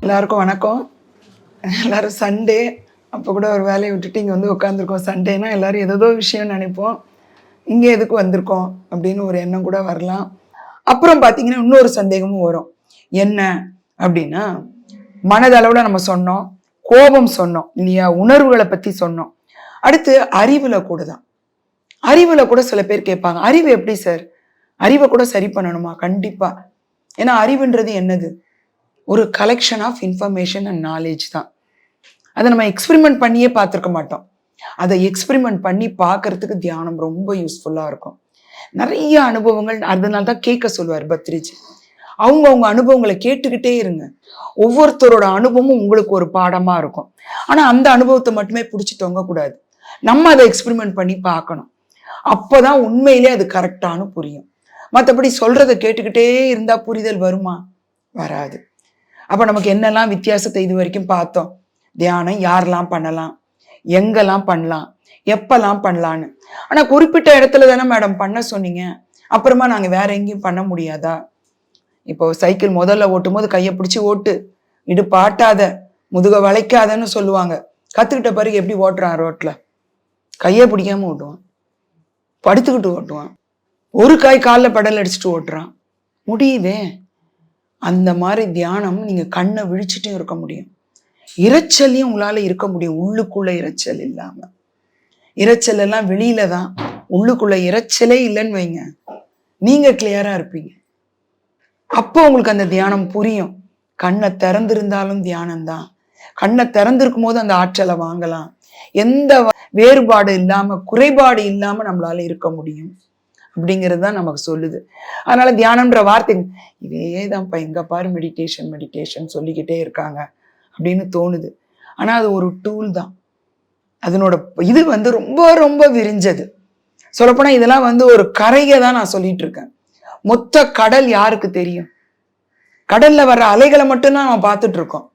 எல்லாருக்கும் வணக்கம். எல்லாரும் சண்டே அப்போ கூட ஒரு வேலையை விட்டுட்டு இங்கே வந்து உட்காந்துருக்கோம். சண்டேனா எல்லோரும் ஏதோ விஷயம் நினைப்போம். இங்கே எதுக்கு வந்திருக்கோம் அப்படின்னு ஒரு எண்ணம் கூட வரலாம். அப்புறம் பார்த்தீங்கன்னா இன்னொரு சந்தேகமும் வரும். என்ன அப்படின்னா, மனதளவில் நம்ம சொன்னோம், கோபம் சொன்னோம் இல்லையா, உணர்வுகளை பற்றி சொன்னோம். அடுத்து அறிவில் கூட தான். அறிவில் கூட சில பேர் கேட்பாங்க, அறிவு எப்படி சார், அறிவை கூட சரி பண்ணணுமா? கண்டிப்பாக. ஏன்னா அறிவுன்றது என்னது, ஒரு collection of information and knowledge தான். அதை நம்ம எக்ஸ்பெரிமெண்ட் பண்ணியே பார்த்துருக்க மாட்டோம். அதை எக்ஸ்பெரிமெண்ட் பண்ணி பார்க்கறதுக்கு தியானம் ரொம்ப யூஸ்ஃபுல்லாக இருக்கும். நிறைய அனுபவங்கள், அதனால தான் கேட்க சொல்லுவார் பத்ரிஜி. அவங்க அனுபவங்களை கேட்டுக்கிட்டே இருங்க. ஒவ்வொருத்தரோட அனுபவமும் உங்களுக்கு ஒரு பாடமாக இருக்கும். ஆனால் அந்த அனுபவத்தை மட்டுமே பிடிச்சி தொங்கக்கூடாது. நம்ம அதை எக்ஸ்பெரிமெண்ட் பண்ணி பார்க்கணும். அப்போ தான் உண்மையிலே அது கரெக்டானு புரியும். மற்றபடி சொல்கிறத கேட்டுக்கிட்டே இருந்தால் புரிதல் வருமா? வராது. அப்போ நமக்கு என்னெல்லாம் வித்தியாசத்தை இது வரைக்கும் பார்த்தோம். தியானம் யாரெல்லாம் பண்ணலாம், எங்கெல்லாம் பண்ணலாம், எப்பெல்லாம் பண்ணலான்னு. ஆனால் குறிப்பிட்ட இடத்துல தானே மேடம் பண்ண சொன்னீங்க, அப்புறமா நாங்கள் வேற எங்கேயும் பண்ண முடியாதா? இப்போ சைக்கிள் முதல்ல ஓட்டும் போது கையை பிடிச்சி ஓட்டு, இடுப்பு ஆட்டாத, முதுக வளைக்காதன்னு சொல்லுவாங்க. கற்றுக்கிட்ட பிறகு எப்படி ஓட்டுறான் ரோட்டில்? கையை பிடிக்காம ஓட்டுவான், படுத்துக்கிட்டு ஓட்டுவான், ஒரு காலில் படல் அடிச்சுட்டு ஓட்டுறான். முடியுதே. அந்த மாதிரி தியானம் நீங்கள் கண்ணை விழிச்சுட்டே இருக்க முடியும். இரைச்சலையும் உங்களால் இருக்க முடியும், உள்ளுக்குள்ள இரைச்சல் இல்லாமல். இரைச்சல் எல்லாம் வெளியில தான், உள்ளுக்குள்ள இரைச்சலே இல்லைன்னு வைங்க, நீங்கள் கிளியராக இருப்பீங்க. அப்போ உங்களுக்கு அந்த தியானம் புரியும். கண்ணை திறந்திருந்தாலும் தியானம்தான். கண்ணை திறந்திருக்கும் போது அந்த ஆற்றலை வாங்கலாம். எந்த வேறுபாடு இல்லாமல், குறைபாடு இல்லாமல் நம்மளால இருக்க முடியும் அப்படிங்கிறது தான் நமக்கு சொல்லுது. அதனால தியானம்ன்ற வார்த்தை இதே தான்ப்பா, எங்க பாரு மெடிடேஷன் மெடிடேஷன் சொல்லிக்கிட்டே இருக்காங்க அப்படின்னு தோணுது. ஆனால் அது ஒரு டூல் தான். அதனோட இது ரொம்ப ரொம்ப விரிஞ்சது. சொல்லப்போனால் இதெல்லாம் ஒரு கரையை தான் நான் சொல்லிட்டு இருக்கேன். மொத்த கடல் யாருக்கு தெரியும்? கடல்ல வர்ற அலைகளை மட்டும்தான் நம்ம பார்த்துட்டு இருக்கோம்.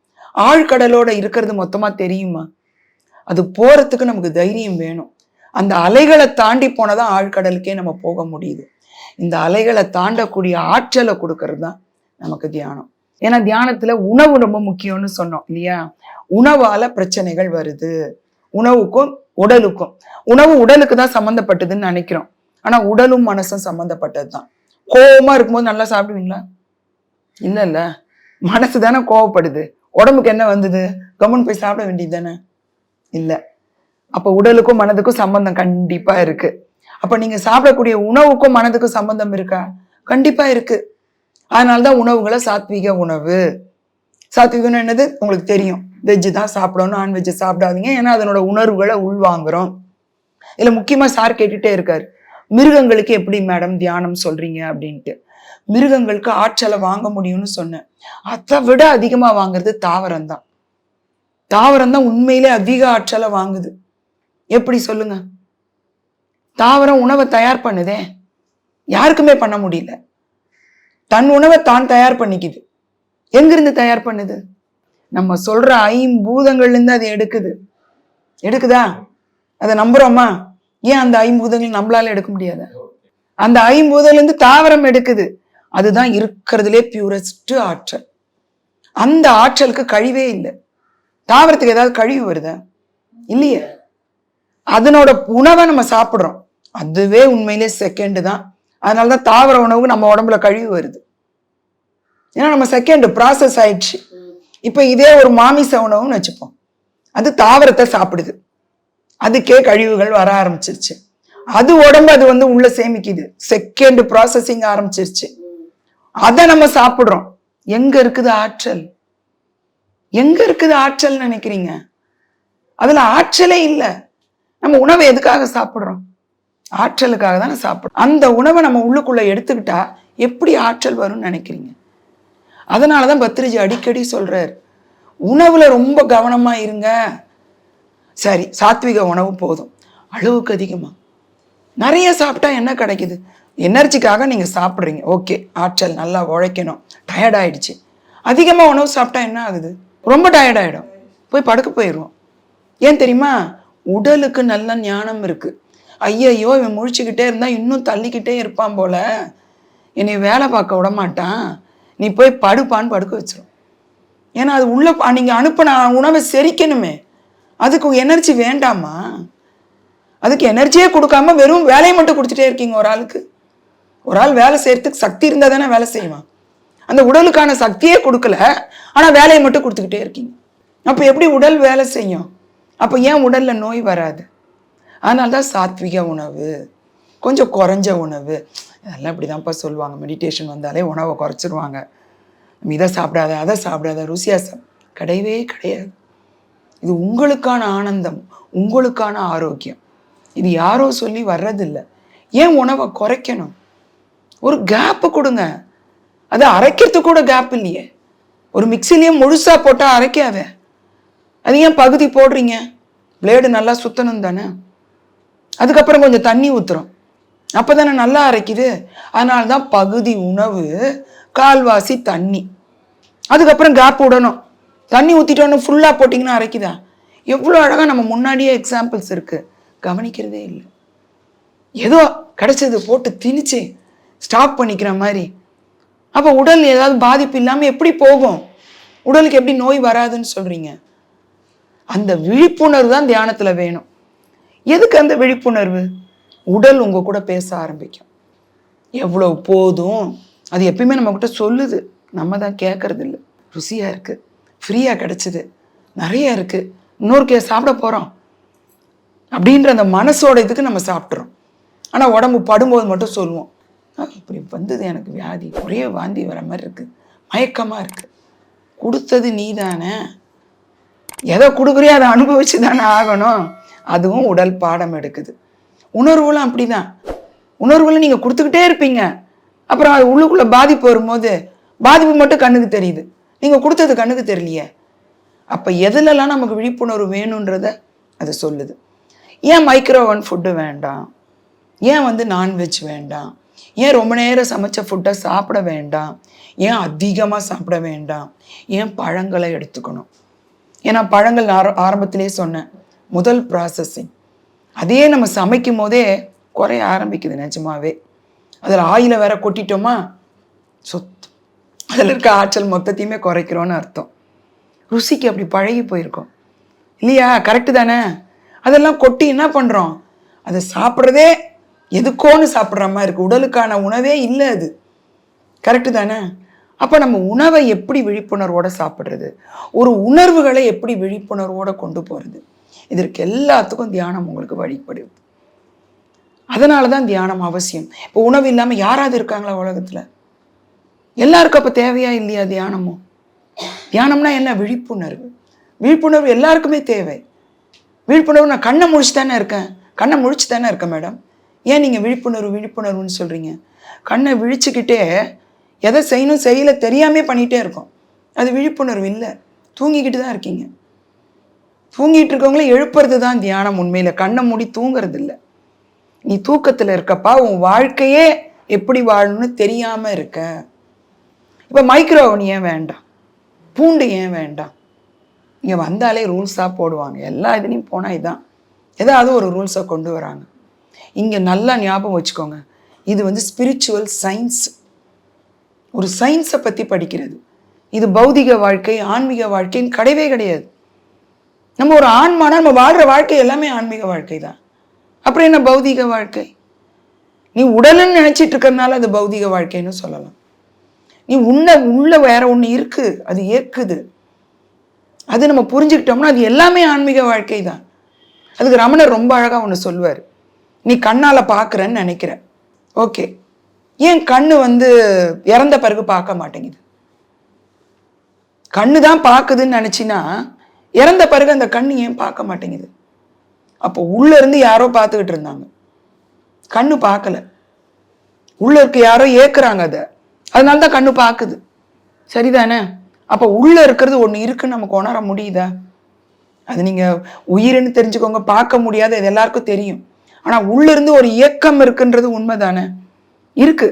ஆழ்கடலோட இருக்கிறது மொத்தமா தெரியுமா? அது போறதுக்கு நமக்கு தைரியம் வேணும். அந்த அலைகளை தாண்டி போனதான் ஆழ்கடலுக்கே நம்ம போக முடியுது. இந்த அலைகளை தாண்டக்கூடிய ஆற்றலை கொடுக்கறது தான் நமக்கு தியானம். ஏன்னா தியானத்துல உணவு ரொம்ப முக்கியம்னு சொன்னோம் இல்லையா? உணவால பிரச்சனைகள் வருது, உணவுக்கும் உடலுக்கும். உணவு உடலுக்கு தான் சம்மந்தப்பட்டதுன்னு நினைக்கிறோம். ஆனா உடலும் மனசும் சம்மந்தப்பட்டது தான். கோபமா இருக்கும்போது நல்லா சாப்பிடுவீங்களா? இல்ல, மனசு தானே கோவப்படுது. உடம்புக்கு என்ன வந்தது? கம்முன்னு போய் சாப்பிட வேண்டியது தானே? இல்லை. அப்போ உடலுக்கும் மனதுக்கும் சம்பந்தம் கண்டிப்பா இருக்கு. அப்ப நீங்க சாப்பிடக்கூடிய உணவுக்கும் மனதுக்கும் சம்பந்தம் இருக்கா? கண்டிப்பா இருக்கு. அதனால்தான் உணவுகளை சாத்வீக உணவு. சாத்வீகம் என்னது உங்களுக்கு தெரியும். வெஜ்ஜு தான் சாப்பிடணும், நான்வெஜ்ஜு சாப்பிடாதீங்க. ஏன்னா அதனோட உணர்வுகளை உள்வாங்குறோம். இல்ல முக்கியமா சார் கேட்டுட்டே இருக்காரு, மிருகங்களுக்கு எப்படி மேடம் தியானம் சொல்றீங்க அப்படின்ட்டு. மிருகங்களுக்கு ஆற்றலை வாங்க முடியும்னு சொன்னேன். அதை விட அதிகமா வாங்குறது தாவரம் தான். தாவரம் தான் உண்மையிலே அதிக ஆற்றலை வாங்குது. எப்படி சொல்லுங்க? தாவரம் உணவை தயார் பண்ணுதே, யாருக்குமே பண்ண முடியல. தன் உணவை தான் தயார் பண்ணிக்குது. எங்கிருந்து தயார் பண்ணுது? நம்ம சொல்ற 5 பூதங்கள்ல இருந்து அது எடுக்குதா? அதை நம்புறோமா? ஏன் அந்த 5 பூதங்கள் நம்மளால எடுக்க முடியாத? அந்த 5 பூதங்கள்ல இருந்து தாவரம் எடுக்குது. அதுதான் இருக்கிறதுலே பியூரஸ்ட் ஆற்றல். அந்த ஆற்றலுக்கு கழிவே இல்லை. தாவரத்துக்கு ஏதாவது கழிவு வருதா? இல்லையே. அதனோட உணவை நம்ம சாப்பிடுறோம், அதுவே உண்மையிலே செகண்ட் தான். அதனாலதான் தாவர உணவுக்கு நம்ம உடம்புல கழிவு வருது. ஏன்னா நம்ம செகண்ட் ப்ராசஸ் ஆயிடுச்சு. இப்ப இதே ஒரு மாமிச உணவுன்னு வச்சுப்போம், அது தாவரத்தை சாப்பிடுது, அதுக்கே கழிவுகள் வர ஆரம்பிச்சிருச்சு. அது உடம்பு அது உள்ள சேமிக்குது, செகண்ட் ப்ராசஸிங் ஆரம்பிச்சிருச்சு. அதை நம்ம சாப்பிடுறோம். எங்க இருக்குது ஆற்றல்? எங்க இருக்குது ஆற்றல் நினைக்கிறீங்க? அதுல ஆற்றலே இல்லை. நம்ம உணவை எதுக்காக சாப்பிடுறோம்? ஆற்றலுக்காக தானே சாப்பிடுறோம். அந்த உணவை நம்ம உள்ளுக்குள்ள எடுத்துக்கிட்டா எப்படி ஆற்றல் வரும்னு நினைக்கிறீங்க? அதனாலதான் பத்ரிஜி அடிக்கடி சொல்றாரு, உணவுல ரொம்ப கவனமா இருங்க. சரி, சாத்விக உணவு போதும், அளவுக்கு அதிகமா நிறைய சாப்பிட்டா என்ன கிடைக்குது? எனர்ஜிக்காக நீங்க சாப்பிட்றீங்க, ஓகே, ஆற்றல் நல்லா உழைக்கணும், டயர்ட் ஆயிடுச்சு. அதிகமா உணவு சாப்பிட்டா என்ன ஆகுது? ரொம்ப டயர்ட் ஆயிடும், போய் படுக்க போயிடுவோம். ஏன் தெரியுமா? உடலுக்கு நல்ல ஞானம் இருக்கு. ஐயையோ, இவன் முழிச்சுக்கிட்டே இருந்தா இன்னும் தள்ளிக்கிட்டே இருப்பான் போல, என்னை வேலை பார்க்க விட மாட்டான், நீ போய் படுப்பான்னு படுக்க வச்சிடும். ஏன்னா அது உள்ள நீங்கள் அனுப்பின உணவை செரிக்கணுமே, அதுக்கு எனர்ஜி வேண்டாமா? அதுக்கு எனர்ஜியே கொடுக்காம வெறும் வேலையை மட்டும் கொடுத்துட்டே இருக்கீங்க. ஒரு ஆளுக்கு, ஒரு ஆள் வேலை செய்யறதுக்கு சக்தி இருந்தால் தானே வேலை செய்வான். அந்த உடலுக்கான சக்தியே கொடுக்கல, ஆனால் வேலையை மட்டும் கொடுத்துக்கிட்டே இருக்கீங்க. அப்போ எப்படி உடல் வேலை செய்யும்? அப்போ ஏன் உடல்ல நோய் வராது? அதனால்தான் சாத்விக உணவு, கொஞ்சம் குறைஞ்ச உணவு. அதெல்லாம் இப்படி தான்ப்பா சொல்லுவாங்க. மெடிடேஷன் வந்தாலே உணவை குறைச்சிருவாங்க. இதை சாப்பிடாத, அதை சாப்பிடாத, ருசியாக கிடையவே கிடையாது. இது உங்களுக்கான ஆனந்தம், உங்களுக்கான ஆரோக்கியம். இது யாரோ சொல்லி வர்றதில்லை. ஏன் உணவை குறைக்கணும்? ஒரு கேப்பு கொடுங்க. அதை அரைக்கிறதுக்கு கூட கேப் இல்லையே. ஒரு மிக்சிலேயே முழுசா போட்டால் அரைக்காத, அது ஏன் பகுதி போடுறீங்க? பிளேடு நல்லா சுத்தணும் தானே. அதுக்கப்புறம் கொஞ்சம் தண்ணி ஊற்றுறோம், அப்போ தானே நல்லா அரைக்குது. அதனால தான் பகுதி உணவு, கால்வாசி தண்ணி. அதுக்கப்புறம் கேப் விடணும். தண்ணி ஊற்றிட்டோன்னு ஃபுல்லாக போட்டிங்கன்னா அரைக்குதா? எவ்வளோ அழகாக நம்ம முன்னாடியே எக்ஸாம்பிள்ஸ் இருக்குது, கவனிக்கிறதே இல்லை. ஏதோ கிடைச்சது போட்டு திணிச்சு ஸ்டாப் பண்ணிக்கிற மாதிரி. அப்போ உடல் ஏதாவது பாதிப்பு இல்லாமல் எப்படி போகும்? உடலுக்கு எப்படி நோய் வராதுன்னு சொல்கிறீங்க? அந்த விழிப்புணர்வு தான் தியானத்தில் வேணும். எதுக்கு அந்த விழிப்புணர்வு? உடல் உங்கள் கூட பேச ஆரம்பிக்கும். எவ்வளோ போதும், அது எப்பயுமே நம்மக்கிட்ட சொல்லுது, நம்ம தான் கேட்கறது இல்லை. ருசியாக இருக்குது, ஃப்ரீயாக கிடச்சிது, நிறைய இருக்குது, இன்னொரு சாப்பிட போகிறோம் அப்படின்ற அந்த மனசோட இதுக்கு நம்ம சாப்பிட்றோம். ஆனால் உடம்பு படும்போது மட்டும் சொல்லுவோம், இப்படி வந்தது எனக்கு வியாதி, ஒரே வாந்தி வர மாதிரி இருக்குது, மயக்கமாக இருக்குது. கொடுத்தது நீ தானே, எதை கொடுக்குறியோ அதை அனுபவிச்சு தானே ஆகணும். அதுவும் உடல் பாடம் எடுக்குது. உணர்வுலாம் அப்படி தான். உணர்வுல நீங்கள் கொடுத்துக்கிட்டே இருப்பீங்க, அப்புறம் அது உள்ளுக்குள்ளே பாதிப்பு வரும்போது பாதிப்பு மட்டும் கண்ணுக்கு தெரியுது, நீங்கள் கொடுத்தது கண்ணுக்கு தெரியலையே. அப்போ எதுலலாம் நமக்கு விழிப்புணர்வு வேணுன்றத அது சொல்லுது. ஏன் மைக்ரோவன் ஃபுட்டு வேண்டாம்? ஏன் நான்வெஜ் வேண்டாம்? ஏன் ரொம்ப நேரம் சமைச்ச ஃபுட்டை சாப்பிட வேண்டாம்? ஏன் அதிகமாக சாப்பிட வேண்டாம்? ஏன் பழங்களை எடுத்துக்கணும்? ஏன்னா பழங்கள் ஆரம்பத்திலே சொன்னேன், முதல் ப்ராசஸிங். அதே நம்ம சமைக்கும் போதே குறைய ஆரம்பிக்குது நிஜமாவே. அதில் ஆயில வேற கொட்டிட்டோமா, சொத்து அதில் இருக்க ஆற்றல் மொத்தத்தையுமே குறைக்கிறோன்னு அர்த்தம். ருசிக்கு அப்படி பழகி போயிருக்கோம் இல்லையா? கரெக்டு தானே? அதெல்லாம் கொட்டி என்ன பண்ணுறோம்? அதை சாப்பிட்றதே எதுக்கோன்னு சாப்பிட்ற மாதிரி இருக்குது. உடலுக்கான உணவே இல்லை அது. கரெக்டு தானே? அப்போ நம்ம உணவை எப்படி விழிப்புணர்வோடு சாப்பிட்றது, ஒரு உணர்வுகளை எப்படி விழிப்புணர்வோடு கொண்டு போகிறது, இதற்கு எல்லாத்துக்கும் தியானம் உங்களுக்கு வழிபடுது. அதனால தான் தியானம் அவசியம். இப்போ உணவு இல்லாமல் யாராவது இருக்காங்களா உலகத்தில்? எல்லாருக்கும் அப்போ தேவையா இல்லையா தியானமும்? தியானம்னா என்ன? விழிப்புணர்வு. விழிப்புணர்வு எல்லாருக்குமே தேவை. விழிப்புணர்வு நான் கண்ணை முழிச்சு தானே இருக்கேன், கண்ணை முழிச்சு தானே இருக்கேன் மேடம். ஏன் நீங்கள் விழிப்புணர்வு விழிப்புணர்வுன்னு சொல்கிறீங்க? கண்ணை விழிச்சுக்கிட்டே எதை செய்யணும் செய்யலை தெரியாமே பண்ணிகிட்டே இருக்கோம், அது விழிப்புணர்வு இல்லை. தூங்கிக்கிட்டு தான் இருக்கீங்க. தூங்கிட்டு இருக்கவங்களே எழுப்புறது தான் தியானம். உண்மையில் கண்ணை மூடி தூங்குறது இல்லை. நீ தூக்கத்தில் இருக்கப்பா, உன் வாழ்க்கையே எப்படி வாழணும்னு தெரியாமல் இருக்க. இப்போ மைக்ரோவன் ஏன் வேண்டாம்? பூண்டு ஏன் வேண்டாம்? இங்கே வந்தாலே ரூல்ஸாக போடுவாங்க. எல்லா இதுலேயும் போனால் இதுதான், ஏதாவது ஒரு ரூல்ஸை கொண்டு வராங்க. இங்கே நல்லா ஞாபகம் வச்சுக்கோங்க, இது ஸ்பிரிச்சுவல் சயின்ஸ். ஒரு சயின்ஸை பற்றி படிக்கிறது. இது பௌதிக வாழ்க்கை ஆன்மீக வாழ்க்கைன்னு கிடையவே கிடையாது. நம்ம ஒரு ஆன்மானா நம்ம வாழ்கிற வாழ்க்கை எல்லாமே ஆன்மீக வாழ்க்கை தான். அப்புறம் என்ன பௌதிக வாழ்க்கை? நீ உடலுன்னு நினச்சிட்டு இருக்கிறதுனால அது பௌதிக வாழ்க்கைன்னு சொல்லலாம். நீ உள்ள வேற ஒன்று இருக்கு, அது ஏற்குது, அது நம்ம புரிஞ்சுக்கிட்டோம்னா அது எல்லாமே ஆன்மீக வாழ்க்கை தான். அதுக்கு ரமணர் ரொம்ப அழகாக ஒன்று சொல்லுவார். நீ கண்ணால் பார்க்குறன்னு நினைக்கிற, ஓகே, ஏன் கண்ணு இறந்த பிறகு பார்க்க மாட்டேங்குது? கண்ணு தான் பார்க்குதுன்னு நினச்சின்னா இறந்த பிறகு அந்த கண்ணு ஏன் பார்க்க மாட்டேங்குது? அப்போ உள்ள இருந்து யாரோ பார்த்துக்கிட்டு இருந்தாங்க, கண்ணு பார்க்கல. உள்ள இருக்க யாரோ ஏக்குறாங்க அதை, அதனால தான் கண்ணு பார்க்குது. சரிதானே? அப்போ உள்ள இருக்கிறது ஒன்று இருக்குன்னு நமக்கு உணர முடியுதா? அது நீங்கள் உயிர்னு தெரிஞ்சுக்கோங்க, பார்க்க முடியாது, அது எல்லாருக்கும் தெரியும். ஆனால் உள்ளிருந்து ஒரு இயக்கம் இருக்குன்றது உண்மை தானே? இருக்கு.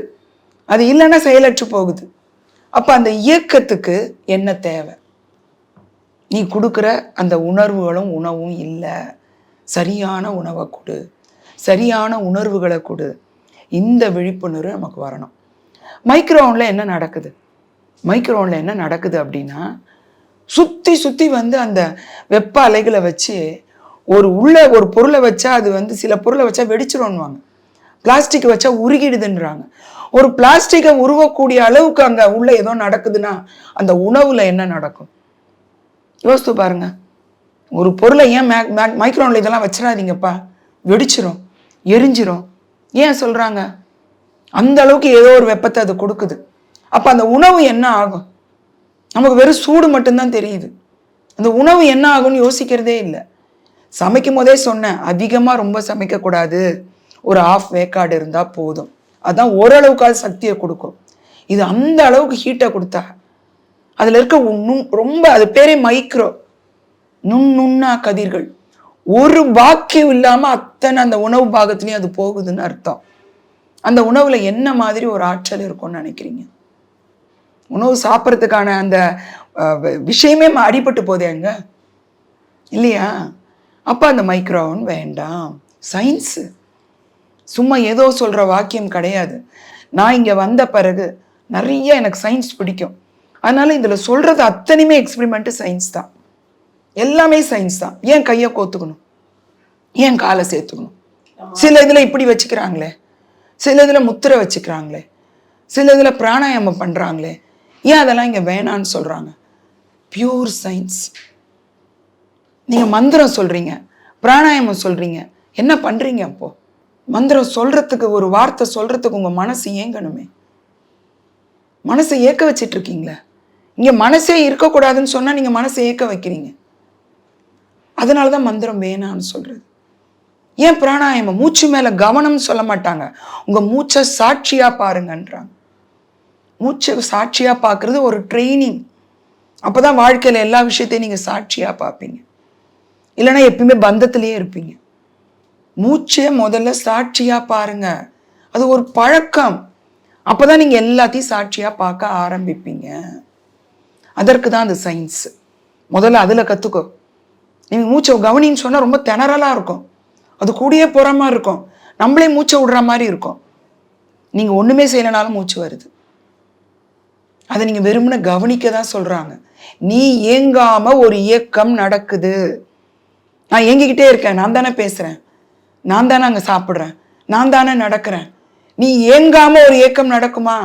அது இல்லைன்னா செயலற்று போகுது. அப்போ அந்த இயக்கத்துக்கு என்ன தேவை? நீ கொடுக்குற அந்த உணர்வுகளும் உணவும் இல்லை. சரியான உணவை கொடு, சரியான உணர்வுகளை கொடு. இந்த விழிப்புணர்வு நமக்கு வரணும். மைக்ரோவனில் என்ன நடக்குது? மைக்ரோனில் என்ன நடக்குது அப்படின்னா, சுற்றி சுற்றி வந்து அந்த வெப்ப அலைகளை வச்சு ஒரு பொருளை வச்சா அது வந்து சில பொருளை வச்சா வெடிச்சிரும்னுவாங்க, பிளாஸ்டிக் வச்சா உருகிடுதுன்றாங்க. ஒரு பிளாஸ்டிக்கை உருவக்கூடிய அளவுக்கு அங்கே உள்ள ஏதோ நடக்குதுன்னா அந்த உணவுல என்ன நடக்கும் யோசித்து பாருங்க. ஒரு பொருளை ஏன் மைக்ரோனில் இதெல்லாம் வச்சிடாதீங்கப்பா, வெடிச்சிரும், எரிஞ்சிரும் ஏன் சொல்றாங்க? அந்த அளவுக்கு ஏதோ ஒரு வெப்பத்தை அது கொடுக்குது. அப்ப அந்த உணவு என்ன ஆகும்? நமக்கு வெறும் சூடு மட்டும்தான் தெரியுது. அந்த உணவு என்ன ஆகும்னு யோசிக்கிறதே இல்லை. சமைக்கும் போதே சொன்னேன், அதிகமா ரொம்ப சமைக்கக்கூடாது, ஒரு ஆஃப் வேக்காடு இருந்தா போதும், அதான் ஓரளவுக்காவது சக்தியை கொடுக்கும். இது அந்த அளவுக்கு ஹீட்டை கொடுத்தா அதுல இருக்க ரொம்ப, அது பேரே மைக்ரோ, நுண்ணுண்ணா கதிர்கள், ஒரு பாக்கியம் இல்லாம அத்தனை அந்த உணவு பாகத்திலையும் அது போகுதுன்னு அர்த்தம். அந்த உணவுல என்ன மாதிரி ஒரு ஆற்றல் இருக்கும்னு நினைக்கிறீங்க? உணவு சாப்பிட்றதுக்கான அந்த விஷயமே அடிபட்டு போதேங்க இல்லையா? அப்ப அந்த மைக்ரோவன் வேண்டாம். சயின்ஸு சும்மா ஏதோ சொல்ற வாக்கியம் கிடையாது. நான் இங்க வந்த பிறகு நிறைய எனக்கு சயின்ஸ் பிடிக்கும். அதனால இதுல சொல்றது அத்தனையுமே எக்ஸ்பெரிமெண்ட் சயின்ஸ் தான், எல்லாமே சயின்ஸ் தான். ஏன் கையை கோத்துக்கணும், ஏன் காலை சேர்த்துக்கணும்? சில இதுல இப்படி வச்சுக்கிறாங்களே, சில இதுல முத்திரை வச்சுக்கிறாங்களே, சில இதுல பிராணாயாமம் பண்றாங்களே, ஏன் அதெல்லாம் இங்க வேணான்னு சொல்றாங்க? Pure science. நீங்க மந்திரம் சொல்றீங்க, பிராணாயாமம் சொல்றீங்க, என்ன பண்றீங்க அப்போ? மந்திரம் சொல்றதுக்கு, ஒரு வார்த்தை சொல்றதுக்கு உங்க மனசு ஏங்கணுமே. மனசை ஏக்க வச்சிட்டு இருக்கீங்களே. இங்க மனசே இருக்கக்கூடாதுன்னு சொன்னா நீங்க மனசை ஏக்க வைக்கிறீங்க. அதனாலதான் மந்திரம் வேணான்னு சொல்றது. ஏன் பிராணாயாமம்? மூச்சு மேல கவனம் சொல்ல மாட்டாங்க, உங்க மூச்சை சாட்சியா பாருங்கன்றாங்க. மூச்சை சாட்சியா பார்க்கறது ஒரு ட்ரைனிங். அப்பதான் வாழ்க்கையில எல்லா விஷயத்தையும் நீங்க சாட்சியா பார்ப்பீங்க. இல்லைன்னா எப்பயுமே பந்தத்திலேயே இருப்பீங்க. மூச்சை முதல்ல சாட்சியா பாருங்க, அது ஒரு பழக்கம். அப்பதான் நீங்க எல்லாத்தையும் சாட்சியா பார்க்க ஆரம்பிப்பீங்க. அதற்கு தான் அந்த சயின்ஸ். முதல்ல அதுல கத்துக்கோ. நீங்க மூச்சை கவனின்னு சொன்னா ரொம்ப திணறலா இருக்கும், அது கூடயே போற மாதிரி இருக்கும், நம்மளே மூச்சை விடுற மாதிரி இருக்கும். நீங்க ஒண்ணுமே செய்யலனாலும் மூச்சு வருது. அதை நீங்க வெறுமனே கவனிக்க தான் சொல்றாங்க. நீ ஏங்காம ஒரு இயக்கம் நடக்குது. நான் ஏங்கிக்கிட்டே இருக்கேன், நான் தானே பேசுறேன், நான் தானே அங்க சாப்பிட்றேன், நான் தானே நடக்கிறேன். நீ ஏங்காம ஒரு இயக்கம் நடக்குமா?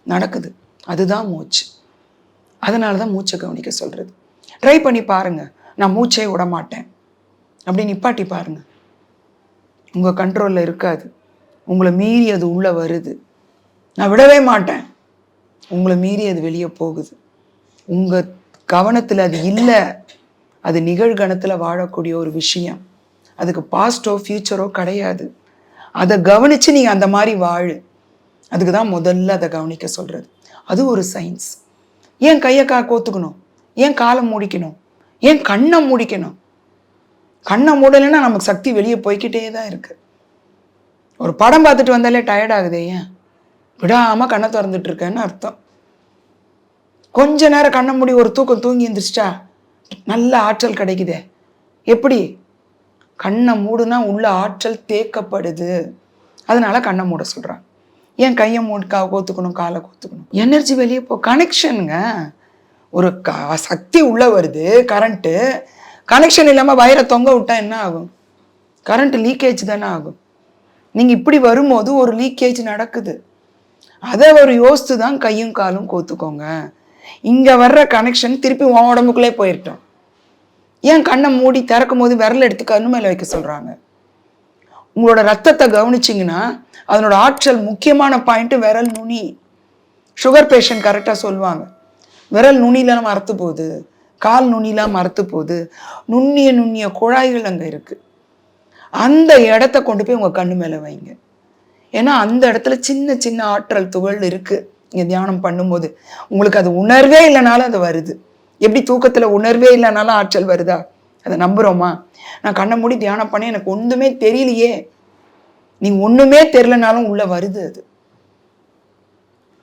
நடக்குது. அதுதான் மூச்சு. அதனாலதான் மூச்சை கவனிக்க சொல்றது. ட்ரை பண்ணி பாருங்க. நான் மூச்சை விட மாட்டேன் அப்படி நிப்பாட்டி பாருங்க. உங்க கண்ட்ரோல்ல இருக்காது, உங்களை மீறி அது உள்ள வருது. நான் விடவே மாட்டேன், உங்களை மீறி அது வெளியே போகுது. உங்க கவனத்துல அது இல்லை, அது நிகழ்கணத்துல வாழக்கூடிய ஒரு விஷயம். அதுக்கு பாஸ்டோ ஃபியூச்சரோ கிடையாது. அதை கவனிச்சு நீங்க அந்த மாதிரி வாழு. அதுக்கு தான் முதல்ல அதை கவனிக்க சொல்றது. அது ஒரு சயின்ஸ். ஏன் கையை கோத்துக்கணும், ஏன் காலை மூடிக்கணும், ஏன் கண்ணை மூடிக்கணும்? கண்ணை மூடலைன்னா நமக்கு சக்தி வெளியே போய்கிட்டே தான் இருக்கு. ஒரு படம் பார்த்துட்டு வந்தாலே டயர்ட் ஆகுது, ஏன் விடாம கண்ணை திறந்துட்டு இருக்கேன்னு அர்த்தம். கொஞ்ச நேரம் கண்ணை மூடி ஒரு தூக்கம் தூங்கி எந்திரிச்சிட்டா நல்ல ஆற்றல் கிடைக்குதே. எப்படி? கண்ணை மூடுனா உள்ள ஆற்றல் தேக்கப்படுது. அதனால கண்ணை மூட சொல்றாங்க. ஏன் கையை கோத்துக்கணும், காலை கோத்துக்கணும்? எனர்ஜி வெளியே போ, கனெக்ஷனுங்க. ஒரு சக்தி உள்ள வருது, கரண்ட்டு. கனெக்ஷன் இல்லாம வயரை தொங்க விட்டா என்ன ஆகும்? கரண்ட் லீக்கேஜ் தானே ஆகும். நீங்க இப்படி வரும்போது ஒரு லீக்கேஜ் நடக்குது. அதை ஒரு யோசித்து தான் கையும் காலும் கோத்துக்கோங்க. இங்க வர்ற கனெக்ஷன் திருப்பி உன் உடம்புக்குள்ளே போயிட்டோம். ஏன் கண்ணை மூடி திறக்கும் போது விரல் எடுத்து கண்ணு மேல வைக்க சொல்றாங்க? உங்களோட ரத்தத்தை கவனிச்சிங்கன்னா அதனோட ஆற்றல் முக்கியமான பாயிண்ட் விரல் நுனி. சுகர் பேஷண்ட் கரெக்டாக சொல்லுவாங்க, விரல் நுனிலாம் மரத்து போகுது, கால் நுனிலாம் மரத்து போகுது, நுண்ணிய குழாய்கள் அங்கே இருக்கு. அந்த இடத்த கொண்டு போய் உங்கள் கண்ணு மேலே வைங்க. ஏன்னா அந்த இடத்துல சின்ன சின்ன ஆற்றல் துகள் இருக்கு. நீங்கள் தியானம் பண்ணும்போது உங்களுக்கு அது உணர்வே இல்லைனாலும் அது வருது. எப்படி தூக்கத்தில் உணர்வே இல்லைனாலும் ஆற்றல் வருதா? அதை நம்புகிறோமா? நான் கண்ணை மூடி தியானம் பண்ணி எனக்கு ஒன்றுமே தெரியலையே, நீங்க ஒண்ணுமே தெரியலனாலும் உள்ள வருது. அது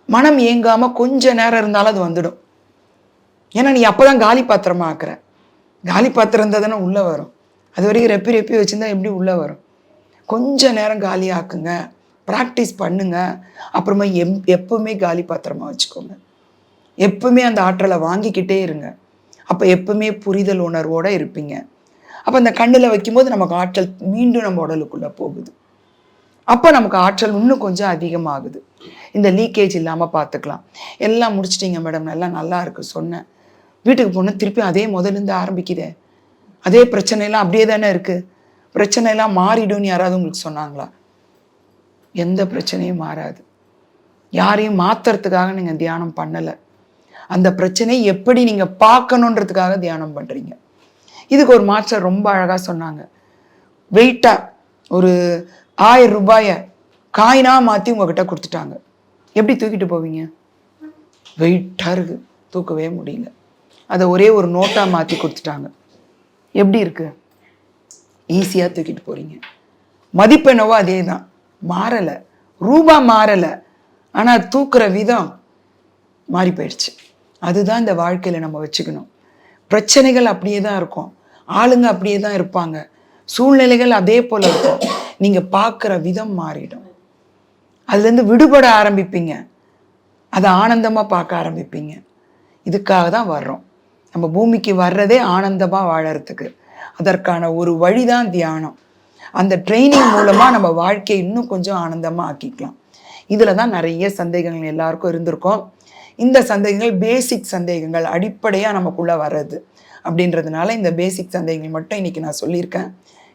மனம் ஏங்காம கொஞ்ச நேரம் இருந்தாலும் அது வந்துடும். ஏன்னா நீ அப்பதான் காலி பாத்திரமா ஆக்குற. காலி பாத்திரம் இருந்தா தானே உள்ள வரும். அது வரைக்கும் ரெப்பி வச்சிருந்தா எப்படி உள்ள வரும்? கொஞ்ச நேரம் காலி ஆக்குங்க, ப்ராக்டிஸ் பண்ணுங்க. அப்புறமா எப்பவுமே காலி பாத்திரமா வச்சுக்கோங்க. எப்பவுமே அந்த ஆற்றலை வாங்கிக்கிட்டே இருங்க. அப்போ எப்பவுமே புரிதல் உணர்வோடு இருப்பீங்க. அப்போ அந்த கண்ணில் வைக்கும்போது நமக்கு ஆற்றல் மீண்டும் நம்ம உடலுக்குள்ளே போகுது. அப்போ நமக்கு ஆற்றல் இன்னும் கொஞ்சம் அதிகமாகுது. இந்த லீக்கேஜ் இல்லாமல் பார்த்துக்கலாம். எல்லாம் முடிச்சிட்டிங்க மேடம், எல்லாம் நல்லா இருக்கு சொன்னேன். வீட்டுக்கு போனால் திருப்பி அதே முதலேருந்து ஆரம்பிக்குதே, அதே பிரச்சனைலாம் அப்படியே தானே இருக்குது. பிரச்சனைலாம் மாறிடும்னு யாராவது உங்களுக்கு சொன்னாங்களா? எந்த பிரச்சனையும் மாறாது. யாரையும் மாற்றுறதுக்காக நீங்கள் தியானம் பண்ணலை. அந்த பிரச்சனையை எப்படி நீங்கள் பார்க்கணுன்றதுக்காக தியானம் பண்ணுறீங்க. இதுக்கு ஒரு மாஸ்டர் ரொம்ப அழகாக சொன்னாங்க. வெயிட்டாக ஒரு 1000 ரூபாயை காயினாக மாற்றி உங்ககிட்ட கொடுத்துட்டாங்க. எப்படி தூக்கிட்டு போவீங்க? வெயிட்டாக இருக்குது, தூக்கவே முடியல. அதை ஒரே ஒரு நோட்டாக மாற்றி கொடுத்துட்டாங்க. எப்படி இருக்குது? ஈஸியாக தூக்கிட்டு போகிறீங்க. மதிப்பெண்ணவோ அதே தான், மாறலை, ரூபா மாறலை, ஆனால் தூக்குற விதம் மாறி போயிடுச்சு. அதுதான் இந்த வாழ்க்கையில் நம்ம வச்சுக்கணும். பிரச்சனைகள் அப்படியே தான் இருக்கும், ஆளுங்க அப்படியே தான் இருப்பாங்க, சூழ்நிலைகள் அதே போல் இருக்கும். நீங்கள் பார்க்குற விதம் மாறிடும். அதுலேருந்து விடுபட ஆரம்பிப்பீங்க, அதை ஆனந்தமாக பார்க்க ஆரம்பிப்பீங்க. இதுக்காக தான் வர்றோம். நம்ம பூமிக்கு வர்றதே ஆனந்தமாக வாழறதுக்கு. அதற்கான ஒரு வழி தான் தியானம். அந்த ட்ரைனிங் மூலமாக நம்ம வாழ்க்கையை இன்னும் கொஞ்சம் ஆனந்தமாக ஆக்கிக்கலாம். இதில் தான் நிறைய சந்தேகங்கள் எல்லாருக்கும் இருந்திருக்கும். இந்த சந்தேகங்கள் பேசிக் சந்தேகங்கள், அடிப்படையாக நமக்குள்ளே வர்றது அப்படின்றதுனால இந்த பேசிக் சந்தேகங்கள் மட்டும் இன்றைக்கி நான் சொல்லியிருக்கேன்.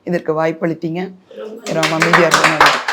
இதற்கு வாய்ப்பளித்தீங்க. ரொம்ப அமைதியாக இருக்கணும்.